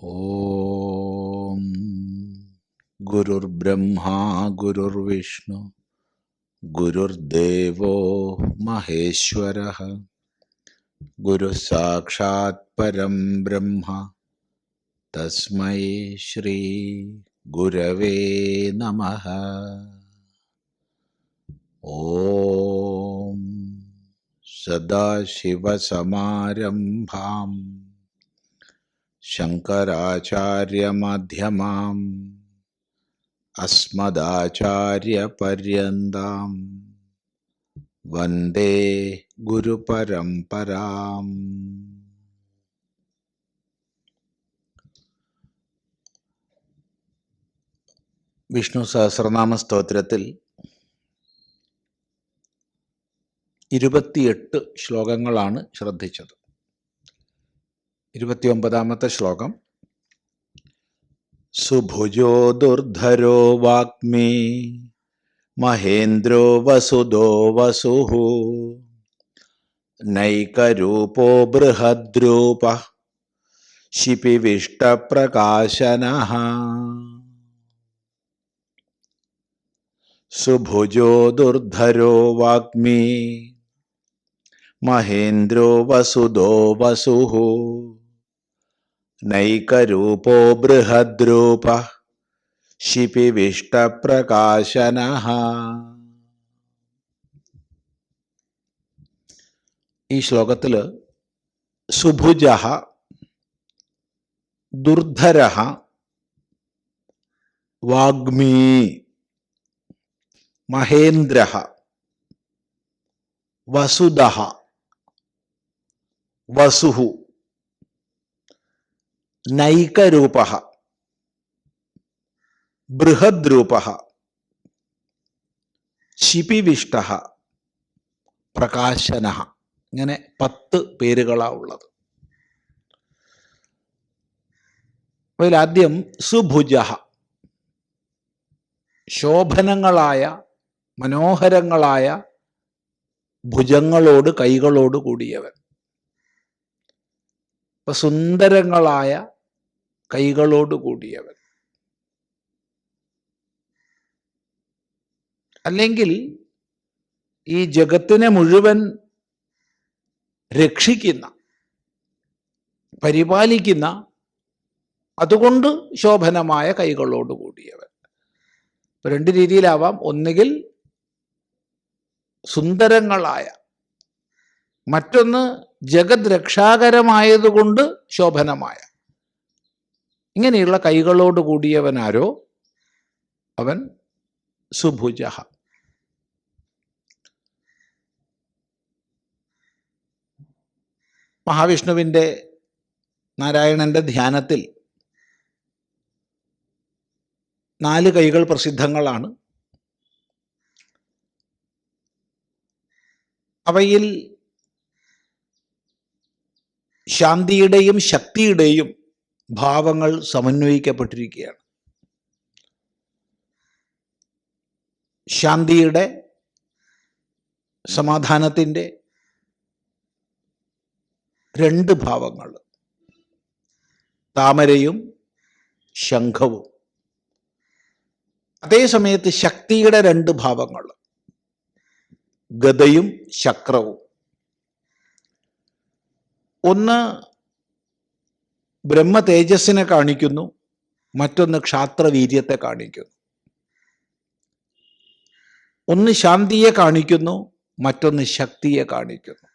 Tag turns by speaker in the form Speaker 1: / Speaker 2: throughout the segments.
Speaker 1: ഓം ഗുരുർബ്രഹ്മാ ഗുരുർവിഷ്ണു ഗുരുർദേവോ മഹേശ്വരഃ ഗുരുസാക്ഷാത് പരം ബ്രഹ്മ തസ്മൈ ശ്രീ ഗുരവേ നമഃ. ഓം സദാശിവസമാരംഭാം ശങ്കരാചാര്യമധ്യമാം അസ്മദാചാര്യപര്യന്താം വന്ദേ ഗുരുപരമ്പരാം. വിഷ്ണു സഹസ്രനാമ സ്തോത്രത്തിൽ 28 ശ്ലോകങ്ങളാണ് ശ്രദ്ധിച്ചത്. 29ാമത്തെ ശ്ലോകം: സുഭുജോ ദുർധരോ വാഗ്മി മഹേന്ദ്രോ വസുദോ വസുഃ നൈകരൂപോ ബൃഹദ്രൂപഃ ശിപിവിഷ്ടപ്രകാശനഃ. സുഭുജോ ദുർധരോ വാഗ്മി മഹേന്ദ്രോ വസുദോ വസുഃ നൈകരൂപോ ബൃഹദ്രൂപഃ ശിപിവിഷ്ടപ്രകാശനഃ. ഈ ശ്ലോകത്തില് സുഭുജഃ, ദുർധരഃ, വാഗ്മീ, മഹേന്ദ്രഃ, വസുദഃ, വസുഃ, നൈകരൂപഃ, ബൃഹദ്രൂപഃ, ശിപിവിഷ്ടഃ, പ്രകാശനഃ. ഇങ്ങനെ 10 പേരുകളാണ് ഉള്ളത്. അതിലാദ്യം സുഭുജഃ, ശോഭനങ്ങളായ മനോഹരങ്ങളായ ഭുജങ്ങളോട് കൈകളോട് കൂടിയവൻ. ഇപ്പൊ സുന്ദരങ്ങളായ കൈകളോട് കൂടിയവൻ, അല്ലെങ്കിൽ ഈ ജഗത്തിനെ മുഴുവൻ രക്ഷിക്കുന്ന, പരിപാലിക്കുന്ന, അതുകൊണ്ട് ശോഭനമായ കൈകളോട് കൂടിയവൻ. 2 രീതിയിലാവാം. ഒന്നുകിൽ സുന്ദരങ്ങളായ, മറ്റൊന്ന് ജഗത് രക്ഷാകരമായതുകൊണ്ട് ശോഭനമായ. ഇങ്ങനെയുള്ള കൈകളോട് കൂടിയവനാരോ അവൻ സുഭുജഃ. മഹാവിഷ്ണുവിൻ്റെ, നാരായണന്റെ ധ്യാനത്തിൽ 4 കൈകൾ പ്രസിദ്ധങ്ങളാണ്. അവയിൽ ശാന്തിയുടെയും ശക്തിയുടെയും ഭാവങ്ങൾ സമന്വയിക്കപ്പെട്ടിരിക്കുകയാണ്. ശാന്തിയുടെ, സമാധാനത്തിൻ്റെ 2 ഭാവങ്ങൾ, താമരയും ശംഖവും. അതേസമയത്ത് ശക്തിയുടെ 2 ഭാവങ്ങൾ, ഗദയും ചക്രവും. ഒന്ന് ബ്രഹ്മ തേജസ്സിനെ കാണിക്കുന്നു, മറ്റൊന്ന് ക്ഷാത്രവീര്യത്തെ കാണിക്കുന്നു. ഒന്ന് ശാന്തിയെ കാണിക്കുന്നു, മറ്റൊന്ന് ശക്തിയെ കാണിക്കുന്നു.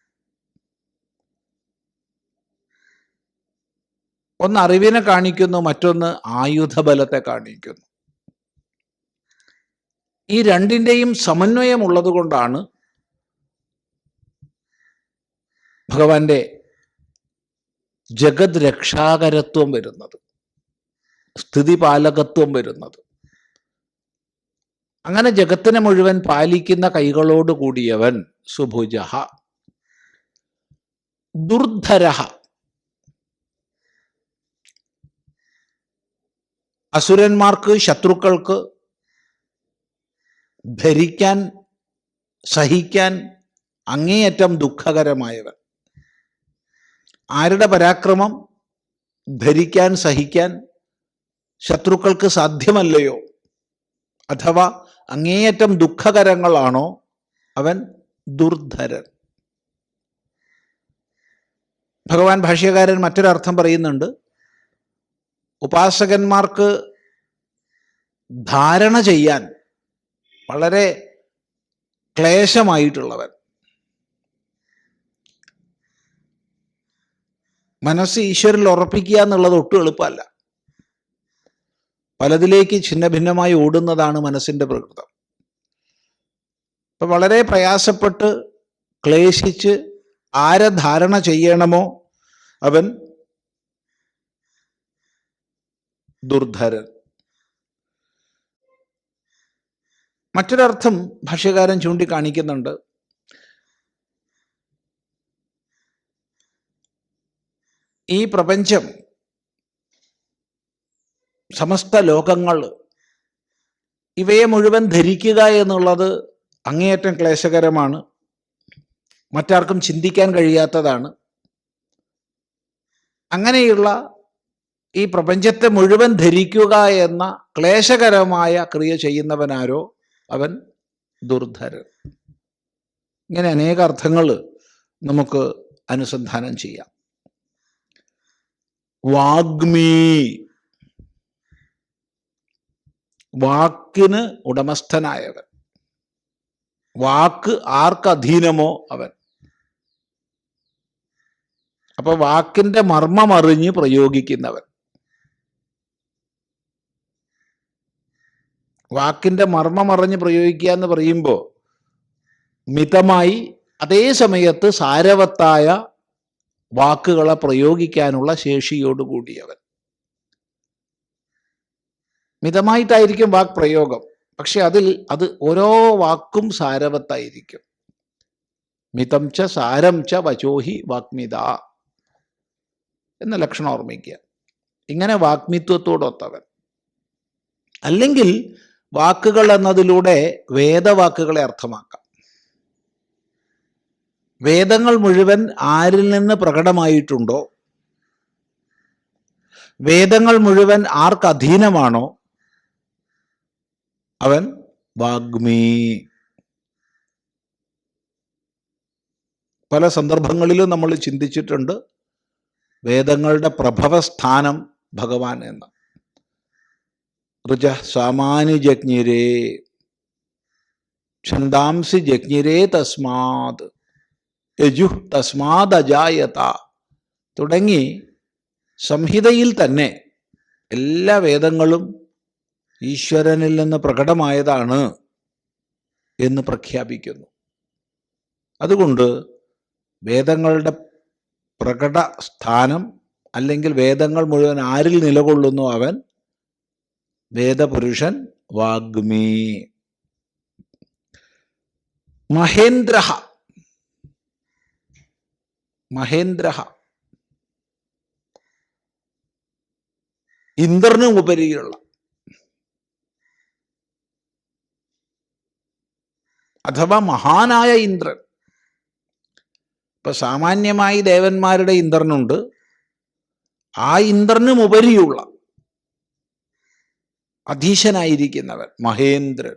Speaker 1: ഒന്ന് അറിവിനെ കാണിക്കുന്നു, മറ്റൊന്ന് ആയുധബലത്തെ കാണിക്കുന്നു. ഈ 2ൻ്റെയും സമന്വയം ഉള്ളത് കൊണ്ടാണ് ഭഗവാന്റെ ജഗത് രക്ഷാകരത്വം വരുന്നത്, സ്ഥിതിപാലകത്വം വരുന്നത്. അങ്ങനെ ജഗത്തിനെ മുഴുവൻ പാലിക്കുന്ന കൈകളോട് കൂടിയവൻ സുഭുജഃ. ദുർധരഃ, അസുരന്മാർക്ക്, ശത്രുക്കൾക്ക് ധരിക്കാൻ, സഹിക്കാൻ അങ്ങേയറ്റം ദുഃഖകരമായവൻ. ആരുടെ പരാക്രമം? ധരിക്കാൻ സഹിക്കാൻ ശത്രുക്കൾക്ക് സാധ്യമല്ലയോ, അഥവാ അങ്ങേയറ്റം ദുഃഖകരങ്ങളാണോ, അവൻ ദുർധരൻ. ഭഗവാൻ ഭാഷ്യകാരൻ മറ്റൊരർത്ഥം പറയുന്നുണ്ട്. ഉപാസകന്മാർക്ക് ധാരണ ചെയ്യാൻ വളരെ ക്ലേശമായിട്ടുള്ളവൻ. മനസ്സ് ഈശ്വരനിൽ ഉറപ്പിക്കുക എന്നുള്ളത് ഒട്ടും എളുപ്പമല്ല. പലതിലേക്ക് ഛിന്ന ഭിന്നമായി ഓടുന്നതാണ് മനസ്സിൻ്റെ പ്രകൃതം. അപ്പം വളരെ പ്രയാസപ്പെട്ട് ക്ലേശിച്ച് ആരെ ധാരണ ചെയ്യണമോ അവൻ ദുർധരൻ. മറ്റൊരർത്ഥം ഭാഷ്യകാരൻ ചൂണ്ടിക്കാണിക്കുന്നുണ്ട്. ഈ പ്രപഞ്ചം, സമസ്ത ലോകങ്ങൾ, ഇവയെ മുഴുവൻ ധരിക്കുക എന്നുള്ളത് അങ്ങേയറ്റം ക്ലേശകരമാണ്, മറ്റാർക്കും ചിന്തിക്കാൻ കഴിയാത്തതാണ്. അങ്ങനെയുള്ള ഈ പ്രപഞ്ചത്തെ മുഴുവൻ ധരിക്കുക എന്ന ക്ലേശകരമായ ക്രിയ ചെയ്യുന്നവനാരോ അവൻ ദുർധരൻ. ഇങ്ങനെ അനേക അർത്ഥങ്ങൾ നമുക്ക് അനുസന്ധാനം ചെയ്യാം. വാഗ്മീ, വാക്കിന് ഉടമസ്ഥനായവൻ. വാക്ക് ആർക്കധീനമോ അവൻ. അപ്പൊ വാക്കിന്റെ മർമ്മമറിഞ്ഞ് പ്രയോഗിക്കുന്നവൻ. വാക്കിന്റെ മർമ്മമറിഞ്ഞ് പ്രയോഗിക്കുക എന്ന് പറയുമ്പോൾ മിതമായി അതേ സമയത്ത് സാരവത്തായ വാക്കുകളെ പ്രയോഗിക്കാനുള്ള ശേഷിയോടുകൂടിയവൻ. മിതമായിട്ടായിരിക്കും വാക്ക് പ്രയോഗം, പക്ഷെ അത് ഓരോ വാക്കും സാരവത്തായിരിക്കും. മിതം ച സാരം ച വചോഹി വാഗ്മിത എന്ന ലക്ഷണം ഓർമ്മിക്കുക. ഇങ്ങനെ വാഗ്മിത്വത്തോടൊത്തവൻ. അല്ലെങ്കിൽ വാക്കുകൾ എന്നതിലൂടെ വേദവാക്കുകളെ അർത്ഥമാക്കാം. വേദങ്ങൾ മുഴുവൻ ആരിൽ നിന്ന് പ്രകടമായിട്ടുണ്ടോ, വേദങ്ങൾ മുഴുവൻ ആർക്ക് അധീനമാണോ അവൻ വാഗ്മീ. പല സന്ദർഭങ്ങളിലും നമ്മൾ ചിന്തിച്ചിട്ടുണ്ട് വേദങ്ങളുടെ പ്രഭവസ്ഥാനം ഭഗവാൻ എന്ന്. ഋജ സാമാനി ജജ്ഞിരേ ഛന്ദാംസി ജജ്ഞിരേ തസ്മാത് യജു തസ്മാത് അജായത തുടങ്ങി സംഹിതയിൽ തന്നെ എല്ലാ വേദങ്ങളും ഈശ്വരനിൽ നിന്ന് പ്രകടമായതാണ് എന്ന് പ്രഖ്യാപിക്കുന്നു. അതുകൊണ്ട് വേദങ്ങളുടെ പ്രകട സ്ഥാനം, അല്ലെങ്കിൽ വേദങ്ങൾ മുഴുവൻ ആരിൽ നിലകൊള്ളുന്നു അവൻ വേദപുരുഷൻ വാഗ്മീ. മഹേന്ദ്ര, മഹേന്ദ്ര ഇന്ദ്രനും ഉപരിയുള്ള, അഥവാ മഹാനായ ഇന്ദ്രൻ. ഇപ്പൊ സാമാന്യമായി ദേവന്മാരുടെ ഇന്ദ്രനുണ്ട്, ആ ഇന്ദ്രനും ഉപരിയുള്ള അധീശനായിരിക്കുന്നവൻ മഹേന്ദ്രൻ.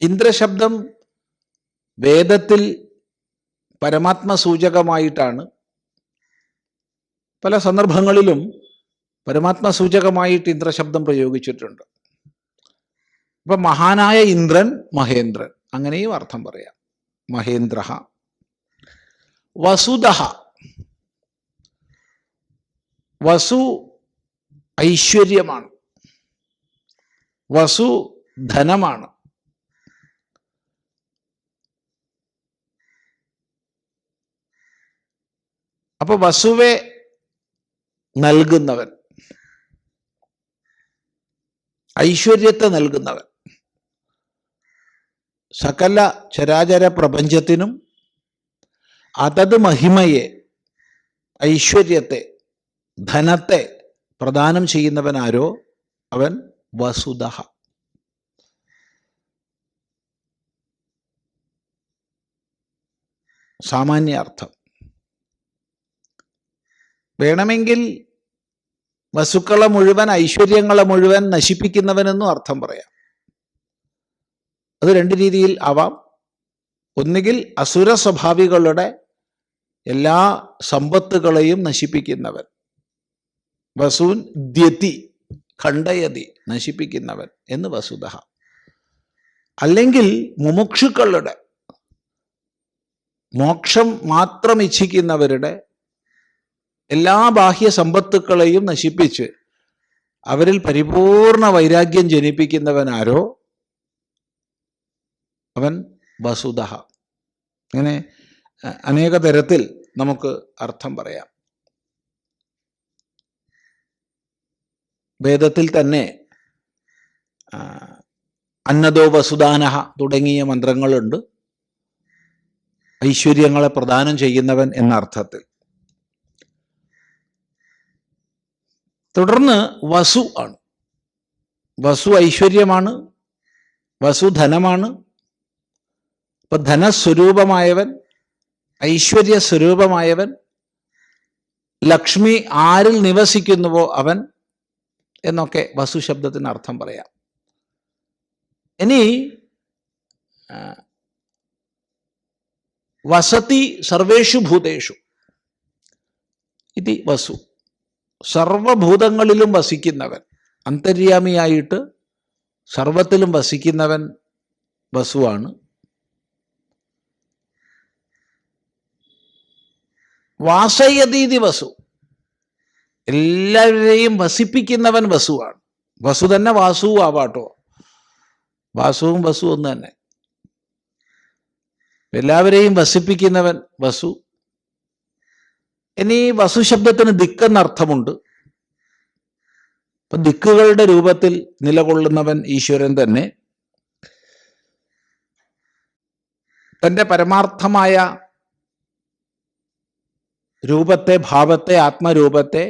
Speaker 1: ഇന്ദ്രശബ്ദം വേദത്തിൽ പരമാത്മസൂചകമായിട്ടാണ്, പല സന്ദർഭങ്ങളിലും പരമാത്മസൂചകമായിട്ട് ഇന്ദ്രശബ്ദം പ്രയോഗിച്ചിട്ടുണ്ട്. അപ്പൊ മഹാനായ ഇന്ദ്രൻ മഹേന്ദ്രൻ, അങ്ങനെയും അർത്ഥം പറയാം. മഹേന്ദ്ര. വസുദഹ, വസു ഐശ്വര്യമാണ്, വസു ധനമാണ്. അപ്പൊ വസുവെ നൽകുന്നവൻ, ഐശ്വര്യത്തെ നൽകുന്നവൻ, സകല ചരാചര പ്രപഞ്ചത്തിനും അതത് മഹിമയെ, ഐശ്വര്യത്തെ, ധനത്തെ പ്രദാനം ചെയ്യുന്നവനാരോ അവൻ വസുദഹ. സാമാന്യാർത്ഥം. വേണമെങ്കിൽ വസ്തുക്കളെ മുഴുവൻ, ഐശ്വര്യങ്ങളെ മുഴുവൻ നശിപ്പിക്കുന്നവനെന്നും അർത്ഥം പറയാം. അത് രണ്ട് രീതിയിൽ ആവാം. ഒന്നുകിൽ അസുര സ്വഭാവികളുടെ എല്ലാ സമ്പത്തുകളെയും നശിപ്പിക്കുന്നവൻ, വസൂൻ ദ്യതി ഖണ്ഡയതി, നശിപ്പിക്കുന്നവൻ എന്ന് വസുധ. അല്ലെങ്കിൽ മുമുക്ഷുക്കളുടെ, മോക്ഷം മാത്രം ഇച്ഛിക്കുന്നവരുടെ എല്ലാ ബാഹ്യ സമ്പത്തുക്കളെയും നശിപ്പിച്ച് അവരിൽ പരിപൂർണ വൈരാഗ്യം ജനിപ്പിക്കുന്നവനാരോ അവൻ വസുധ. അങ്ങനെ അനേക തരത്തിൽ നമുക്ക് അർത്ഥം പറയാം. വേദത്തിൽ തന്നെ അന്നദോ വസുദാനഹ തുടങ്ങിയ മന്ത്രങ്ങളുണ്ട്, ഐശ്വര്യങ്ങളെ പ്രദാനം ചെയ്യുന്നവൻ എന്ന അർത്ഥത്തിൽ. തുടർന്ന് വസു ആണ്. വസു ഐശ്വര്യമാണ്, വസു ധനമാണ്. ഇപ്പൊ ധനസ്വരൂപമായവൻ, ഐശ്വര്യസ്വരൂപമായവൻ, ലക്ഷ്മി ആരിൽ നിവസിക്കുന്നുവോ അവൻ എന്നൊക്കെ വസു ശബ്ദത്തിന് അർത്ഥം പറയാം. ഇനി വസതി സർവേഷു ഭൂതേഷു ഇതി വസു, സർവഭൂതങ്ങളിലും വസിക്കുന്നവൻ, അന്തര്യാമിയായിട്ട് സർവത്തിലും വസിക്കുന്നവൻ വസുവാണ്. വാസയതീതി വസു, എല്ലാവരെയും വസിപ്പിക്കുന്നവൻ വസുവാണ്. വസു തന്നെ വാസുവും ആവാട്ടോ, വാസുവും വസു ഒന്ന് തന്നെ. എല്ലാവരെയും വസിപ്പിക്കുന്നവൻ വസു. ഇനി വസു ശബ്ദത്തിന് ദിക്കെന്നർത്ഥമുണ്ട്. ഇപ്പൊ ദിക്കുകളുടെ രൂപത്തിൽ നിലകൊള്ളുന്നവൻ ഈശ്വരൻ തന്നെ. തൻ്റെ പരമാർത്ഥമായ രൂപത്തെ, ഭാവത്തെ, ആത്മരൂപത്തെ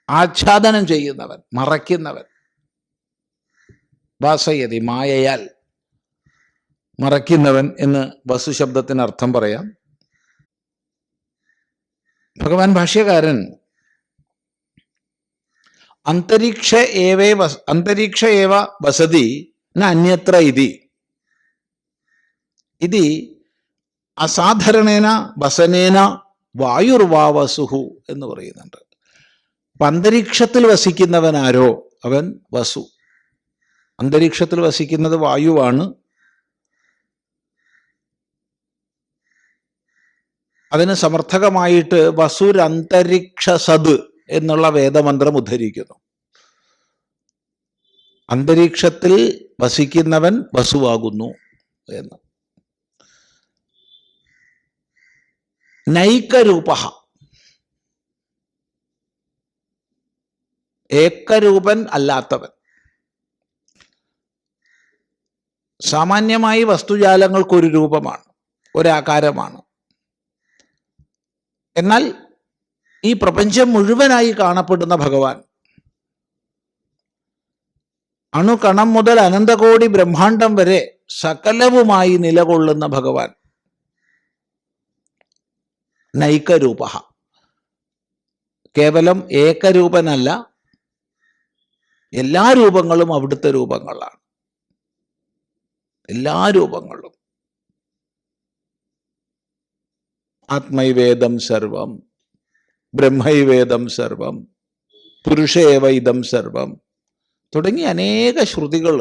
Speaker 1: ആച്ഛാദനം ചെയ്യുന്നവൻ, മറയ്ക്കുന്നവൻ. വാസയതി, മായയാൽ മറയ്ക്കുന്നവൻ എന്ന് വസു ശബ്ദത്തിന് അർത്ഥം പറയാം. ഭഗവാൻ ഭാഷ്യകാരൻ അന്തരീക്ഷ ഏവ വസതി ന അന്യത്ര ഇതി അസാധാരണേന വസനേന വായുർവാവസുഹു എന്ന് പറയുന്നുണ്ട്. അപ്പൊ അന്തരീക്ഷത്തിൽ വസിക്കുന്നവനാരോ അവൻ വസു. അന്തരീക്ഷത്തിൽ വസിക്കുന്നത് വായുവാണ്. അതിന് സമർത്ഥകമായിട്ട് വസുരന്തരിക്ഷ സത് എന്നുള്ള വേദമന്ത്രം ഉദ്ധരിക്കുന്നു. അന്തരീക്ഷത്തിൽ വസിക്കുന്നവൻ വസുവാകുന്നു എന്ന്. നൈകരൂപ, ഏകരൂപൻ അല്ലാത്തവൻ. സാമാന്യമായി വസ്തുജാലങ്ങൾക്കൊരു രൂപമാണ്, ഒരാകാരമാണ്. എന്നാൽ ഈ പ്രപഞ്ചം മുഴുവനായി കാണപ്പെടുന്ന ഭഗവാൻ, അണുകണം മുതൽ അനന്തകോടി ബ്രഹ്മാണ്ടം വരെ സകലവുമായി നിലകൊള്ളുന്ന ഭഗവാൻ നൈകരൂപ, കേവലം ഏകരൂപനല്ല, എല്ലാ രൂപങ്ങളും അവിടുത്തെ രൂപങ്ങളാണ്. എല്ലാ രൂപങ്ങളും. ആത്മൈവേദം സർവം, ബ്രഹ്മൈവേദം സർവം, പുരുഷേവ ഇദം സർവം തുടങ്ങി അനേക ശ്രുതികൾ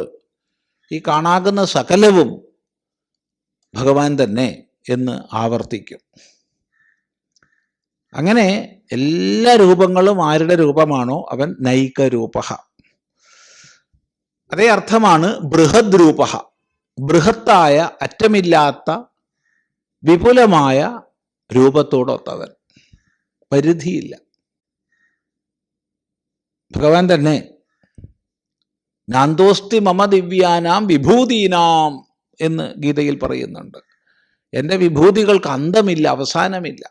Speaker 1: ഈ കാണാകുന്ന സകലവും ഭഗവാൻ തന്നെ എന്ന് ആവർത്തിക്കും. അങ്ങനെ എല്ലാ രൂപങ്ങളും ആരുടെ രൂപമാണോ അവൻ നൈകരൂപ. അതേ അർത്ഥമാണ് ബൃഹദ് രൂപ, ബൃഹത്തായ, അറ്റമില്ലാത്ത, വിപുലമായ രൂപത്തോടൊത്തവൻ, പരിധിയില്ല. ഭഗവാൻ തന്നെ നാന്തോസ്തി മമ ദിവ്യാനാം വിഭൂതീനാം എന്ന് ഗീതയിൽ പറയുന്നുണ്ട്. എൻ്റെ വിഭൂതികൾക്ക് അന്തമില്ല, അവസാനമില്ല.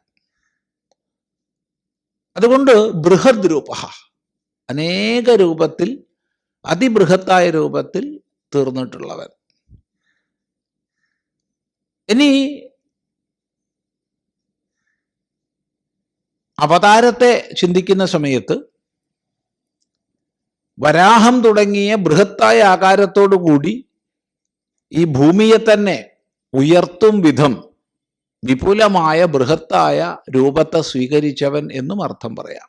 Speaker 1: അതുകൊണ്ട് ബൃഹദ് രൂപ, അനേക രൂപത്തിൽ, അതിബൃഹത്തായ രൂപത്തിൽ തീർന്നിട്ടുള്ളവൻ. ഇനി അവതാരത്തെ ചിന്തിക്കുന്ന സമയത്ത് വരാഹം തുടങ്ങിയ ബൃഹത്തായ ആകാരത്തോടു കൂടി ഈ ഭൂമിയെ തന്നെ ഉയർത്തും വിധം വിപുലമായ ബൃഹത്തായ രൂപത്തെ സ്വീകരിച്ചവൻ എന്നും അർത്ഥം പറയാം.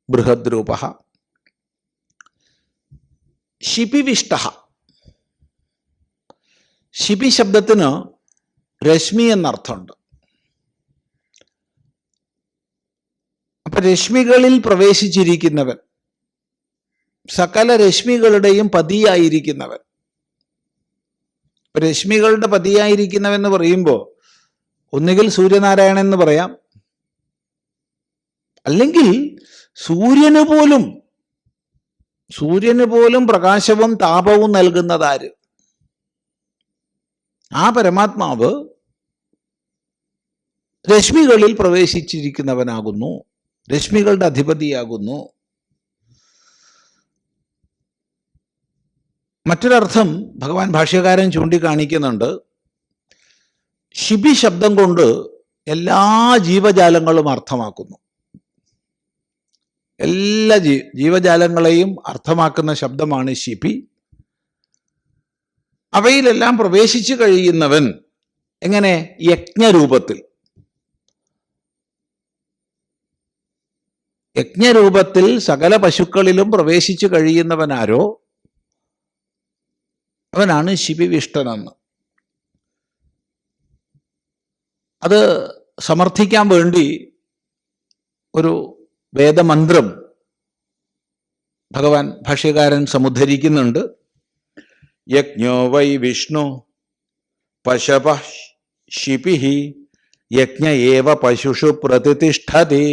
Speaker 1: ബൃഹദ് രൂപ. ശിപിവിഷ്ട. ശിപി ശബ്ദത്തിന് രശ്മി എന്നർത്ഥമുണ്ട്. അപ്പൊ രശ്മികളിൽ പ്രവേശിച്ചിരിക്കുന്നവൻ, സകല രശ്മികളുടെയും പതിയായിരിക്കുന്നവൻ. രശ്മികളുടെ പതിയായിരിക്കുന്നവൻ എന്ന് പറയുമ്പോൾ ഒന്നുകിൽ സൂര്യനാരായണൻ എന്ന് പറയാം, അല്ലെങ്കിൽ സൂര്യന് പോലും പ്രകാശവും താപവും നൽകുന്നതാര്? ആ പരമാത്മാവ് രശ്മികളിൽ പ്രവേശിച്ചിരിക്കുന്നവനാകുന്നു, രശ്മികളുടെ അധിപതിയാകുന്നു. മറ്റൊരർത്ഥം ഭഗവാൻ ഭാഷ്യകാരൻ ചൂണ്ടിക്കാണിക്കുന്നുണ്ട്. ശിബി ശബ്ദം കൊണ്ട് എല്ലാ ജീവജാലങ്ങളും അർത്ഥമാക്കുന്നു. എല്ലാ ജീവജാലങ്ങളെയും അർത്ഥമാക്കുന്ന ശബ്ദമാണ് ശിപി. അവയിലെല്ലാം പ്രവേശിച്ചു കഴിയുന്നവൻ എങ്ങനെ? യജ്ഞരൂപത്തിൽ. യജ്ഞരൂപത്തിൽ സകല പശുക്കളിലും പ്രവേശിച്ചു കഴിയുന്നവനാരോ അവനാണ് ശിപിവിഷ്ടനെന്ന്. അത് സമർത്ഥിക്കാൻ വേണ്ടി ഒരു വേദമന്ത്രം ഭഗവാൻ ഭാഷ്യകാരൻ സമുദ്ധരിക്കുന്നുണ്ട്. യജ്ഞോ വൈ വിഷ്ണു പശവ ശിപിഃ യജ്ഞ ഏവ പശുഷു പ്രതിഷ്ഠതി.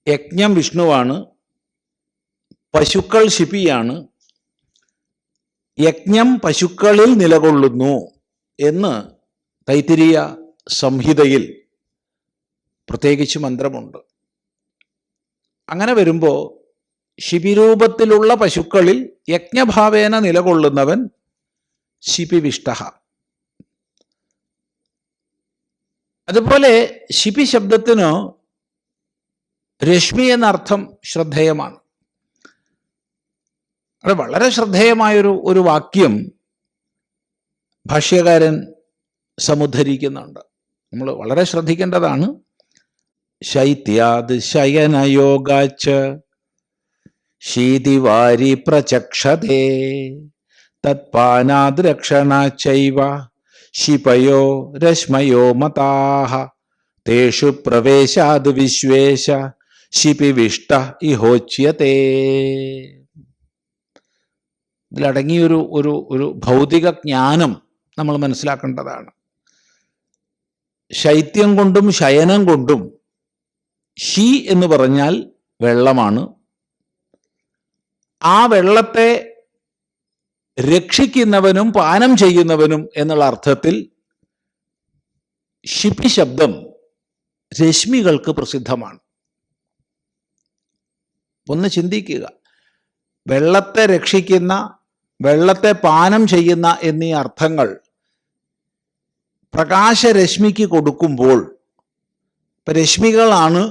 Speaker 1: യജ്ഞം വിഷ്ണുവാണ്, പശുക്കൾ ശിപിയാണ്, യജ്ഞം പശുക്കളിൽ നിലകൊള്ളുന്നു എന്ന് തൈത്തിരീയ സംഹിതയിൽ പ്രത്യേകിച്ച് മന്ത്രമുണ്ട്. അങ്ങനെ വരുമ്പോൾ ശിപിരൂപത്തിലുള്ള പശുക്കളിൽ യജ്ഞഭാവേന നിലകൊള്ളുന്നവൻ ശിപിവിഷ്ട. അതുപോലെ ശിപി ശബ്ദത്തിന് രശ്മി എന്നർത്ഥം ശ്രദ്ധേയമാണ്. അത് വളരെ ശ്രദ്ധേയമായൊരു വാക്യം ഭാഷ്യകാരൻ സമുദ്ധരിക്കുന്നുണ്ട്. നമ്മൾ വളരെ ശ്രദ്ധിക്കേണ്ടതാണ്. ശൈത്യാത് ശയനയോഗാച്ച ശീതിവാരി പ്രചക്ഷതേ തത്പാനാദ് രക്ഷണാചൈവ ശിപയോ രശ്മയോ മതാഹ തേഷു പ്രവേശാദ് വിശ്വേശ ശിപിവിഷ്ട ഇഹോച്യതേ. ഇതിലടങ്ങിയൊരു ഒരു ഒരു ഭൗതിക ജ്ഞാനം നമ്മൾ മനസ്സിലാക്കേണ്ടതാണ്. ശൈത്യം കൊണ്ടും ശയനം കൊണ്ടും, ശീ എന്ന് പറഞ്ഞാൽ വെള്ളമാണ്, ആ വെള്ളത്തെ രക്ഷിക്കുന്നവനും പാനം ചെയ്യുന്നവനും എന്നുള്ള അർത്ഥത്തിൽ ശിപി ശബ്ദം രശ്മികൾക്ക് പ്രസിദ്ധമാണ്. ഒന്ന് ചിന്തിക്കുക, വെള്ളത്തെ രക്ഷിക്കുന്ന, വെള്ളത്തെ പാനം ചെയ്യുന്ന എന്നീ അർത്ഥങ്ങൾ പ്രകാശരശ്മിക്ക് കൊടുക്കുമ്പോൾ രശ്മികളാണ്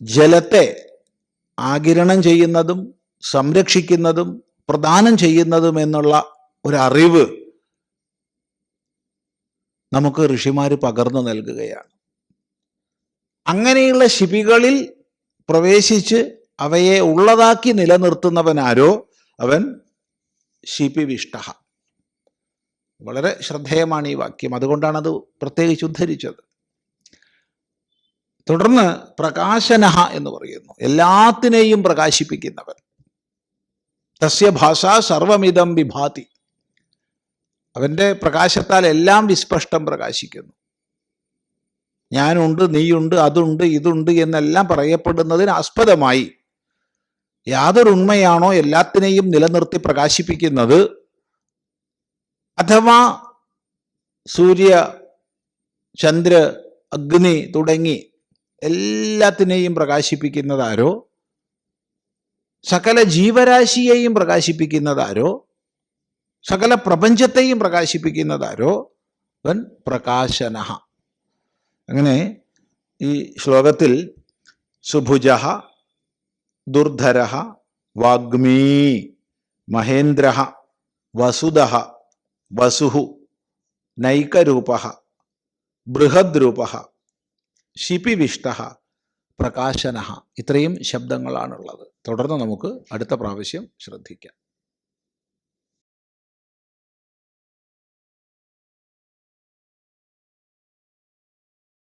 Speaker 1: ജലത്തെ ആഗിരണം ചെയ്യുന്നതും സംരക്ഷിക്കുന്നതും പ്രദാനം ചെയ്യുന്നതും എന്നുള്ള ഒരറിവ് നമുക്ക് ഋഷിമാർ പകർന്നു നൽകുകയാണ്. അങ്ങനെയുള്ള ശിപികളിൽ പ്രവേശിച്ച് അവയെ ഉള്ളതാക്കി നിലനിർത്തുന്നവനാരോ അവൻ ശിപിവിഷ്ട. വളരെ ശ്രദ്ധേയമാണ് ഈ വാക്യം, അതുകൊണ്ടാണ് അത് പ്രത്യേകിച്ച് ഉദ്ധരിച്ചത്. തുടർന്ന് പ്രകാശനഃ എന്ന് പറയുന്നു, എല്ലാത്തിനെയും പ്രകാശിപ്പിക്കുന്നവൻ. തസ്യ ഭാഷ സർവമിതം വിഭാതി. അവൻ്റെ പ്രകാശത്താൽ എല്ലാം വിസ്പഷ്ടം പ്രകാശിക്കുന്നു. ഞാനുണ്ട്, നീയുണ്ട്, അതുണ്ട്, ഇതുണ്ട് എന്നെല്ലാം പറയപ്പെടുന്നതിന് ആസ്പദമായി യാതൊരു ഉണ്മയാണോ എല്ലാത്തിനെയും നിലനിർത്തി പ്രകാശിപ്പിക്കുന്നത്, അഥവാ സൂര്യ, ചന്ദ്ര, അഗ്നി തുടങ്ങി എല്ലാത്തിനെയും പ്രകാശിപ്പിക്കുന്നതാരോ, സകല ജീവരാശിയെയും പ്രകാശിപ്പിക്കുന്നതാരോ, സകല പ്രപഞ്ചത്തെയും പ്രകാശിപ്പിക്കുന്നതാരോ അവൻ പ്രകാശനഃ. അങ്ങനെ ഈ ശ്ലോകത്തിൽ സുഭുജ, ദുർധര, വാഗ്മീ, മഹേന്ദ്ര, വസുദ, വസു, നൈകരൂപ, ബൃഹദ്രൂപ, ശിപിവിഷ്ട, പ്രകാശന, ഇത്രയും ശബ്ദങ്ങളാണുള്ളത്. തുടർന്ന് നമുക്ക് അടുത്ത പ്രാവശ്യം ശ്രദ്ധിക്കാം.